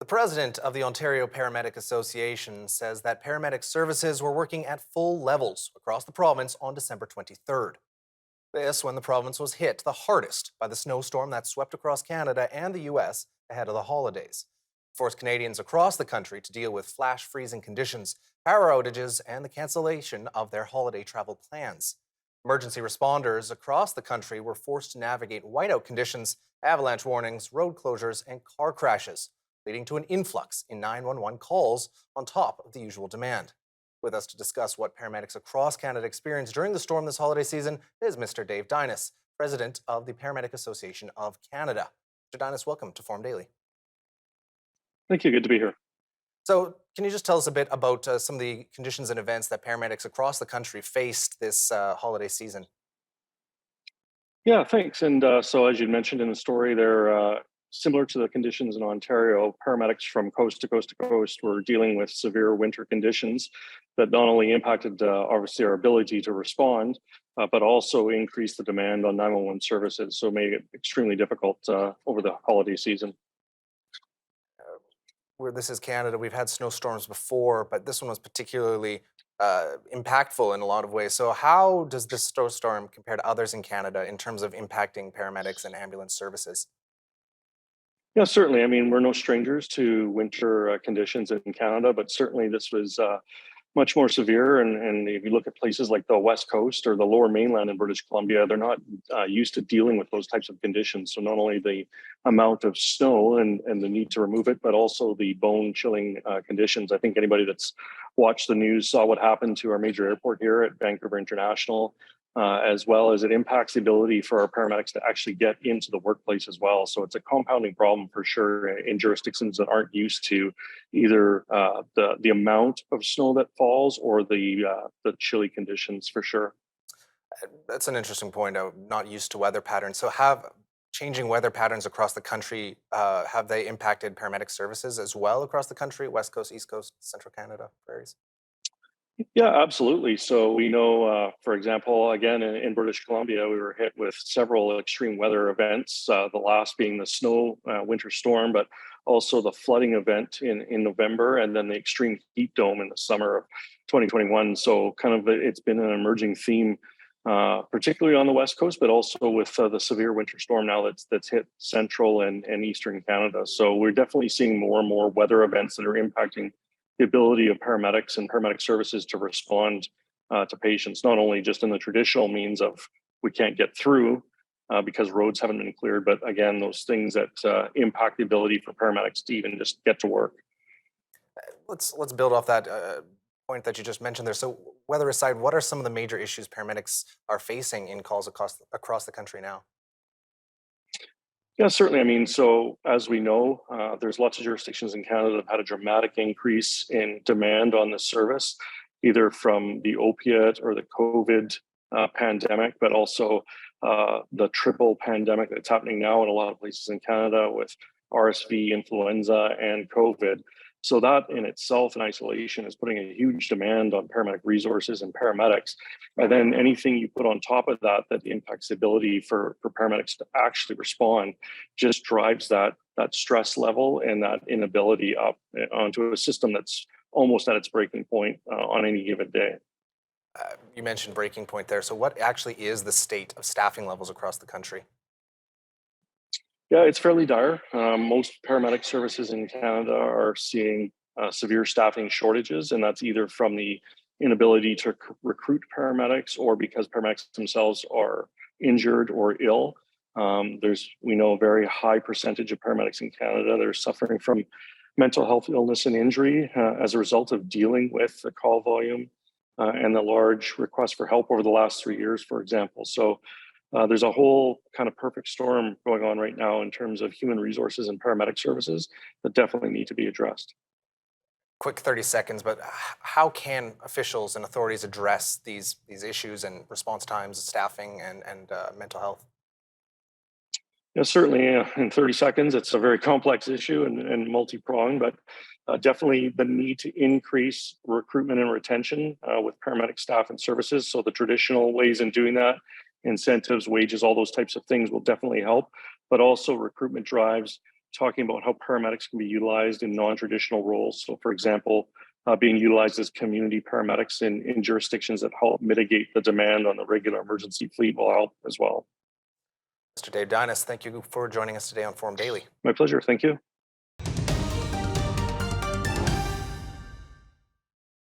The president of the Ontario Paramedic Association says that paramedic services were working at full levels across the province on December 23rd. This when the province was hit the hardest by the snowstorm that swept across Canada and the U.S. ahead of the holidays. It forced Canadians across the country to deal with flash freezing conditions, power outages, and the cancellation of their holiday travel plans. Emergency responders across the country were forced to navigate whiteout conditions, avalanche warnings, road closures, and car crashes, leading to an influx in 911 calls on top of the usual demand. With us to discuss what paramedics across Canada experienced during the storm this holiday season is Mr. Dave Deines, president of the Paramedic Association of Canada. Mr. Deines, welcome to Forum Daily. Thank you. Good to be here. So, can you just tell us a bit about some of the conditions and events that paramedics across the country faced this holiday season? Yeah, thanks. And so, as you mentioned in the story, they're similar to the conditions in Ontario. Paramedics from coast to coast to coast were dealing with severe winter conditions that not only impacted, obviously, our ability to respond, but also increased the demand on 911 services. So, made it extremely difficult over the holiday season. Where this is Canada, we've had snowstorms before, but this one was particularly impactful in a lot of ways. So, how does this snowstorm compare to others in Canada in terms of impacting paramedics and ambulance services? Yeah, certainly. I mean, we're no strangers to winter conditions in Canada, but certainly this was much more severe. And if you look at places like the West Coast or the lower mainland in British Columbia, they're not used to dealing with those types of conditions. So not only the amount of snow and the need to remove it, but also the bone chilling conditions. I think anybody that's watched the news saw what happened to our major airport here at Vancouver International, as well as it impacts the ability for our paramedics to actually get into the workplace as well. So it's a compounding problem for sure in jurisdictions that aren't used to either the amount of snow that falls or the chilly conditions for sure. That's an interesting point. Not used to weather patterns. So, have changing weather patterns across the country have they impacted paramedic services as well across the country? West Coast, East Coast, Central Canada, prairies. Yeah, absolutely. So we know, for example, again in British Columbia, we were hit with several extreme weather events. The last being the snow winter storm, but also the flooding event in November, and then the extreme heat dome in the summer of 2021. So kind of it's been an emerging theme, particularly on the West Coast, but also with the severe winter storm now that's hit central and eastern Canada. So we're definitely seeing more and more weather events that are impacting the ability of paramedics and paramedic services to respond to patients, not only just in the traditional means of we can't get through because roads haven't been cleared, but again, those things that impact the ability for paramedics to even just get to work. Let's build off that point that you just mentioned there. So, weather aside, what are some of the major issues paramedics are facing in calls across the country now? Yeah, certainly. I mean, so as we know, there's lots of jurisdictions in Canada that have had a dramatic increase in demand on the service, either from the opiate or the COVID pandemic, but also the triple pandemic that's happening now in a lot of places in Canada with RSV, influenza, and COVID. So that in itself in isolation is putting a huge demand on paramedic resources and paramedics. And then anything you put on top of that that impacts the ability for paramedics to actually respond just drives that stress level and that inability up onto a system that's almost at its breaking point on any given day. You mentioned breaking point there. So, what actually is the state of staffing levels across the country? Yeah, it's fairly dire. Most paramedic services in Canada are seeing severe staffing shortages, and that's either from the inability to recruit paramedics or because paramedics themselves are injured or ill. We know a very high percentage of paramedics in Canada that are suffering from mental health illness and injury as a result of dealing with the call volume and the large request for help over the last 3 years, for example. So there's a whole kind of perfect storm going on right now in terms of human resources and paramedic services that definitely need to be addressed. Quick 30 seconds, but how can officials and authorities address these issues and response times, staffing, and mental health? Yeah, certainly in 30 seconds, it's a very complex issue and multi-pronged, but definitely the need to increase recruitment and retention with paramedic staff and services. So the traditional ways in doing that, incentives, wages, all those types of things will definitely help, but also recruitment drives talking about how paramedics can be utilized in non-traditional roles. So, for example, being utilized as community paramedics in jurisdictions that help mitigate the demand on the regular emergency fleet will help as well. Mr. Dave Deines, thank you for joining us today on Forum Daily. My pleasure. Thank you.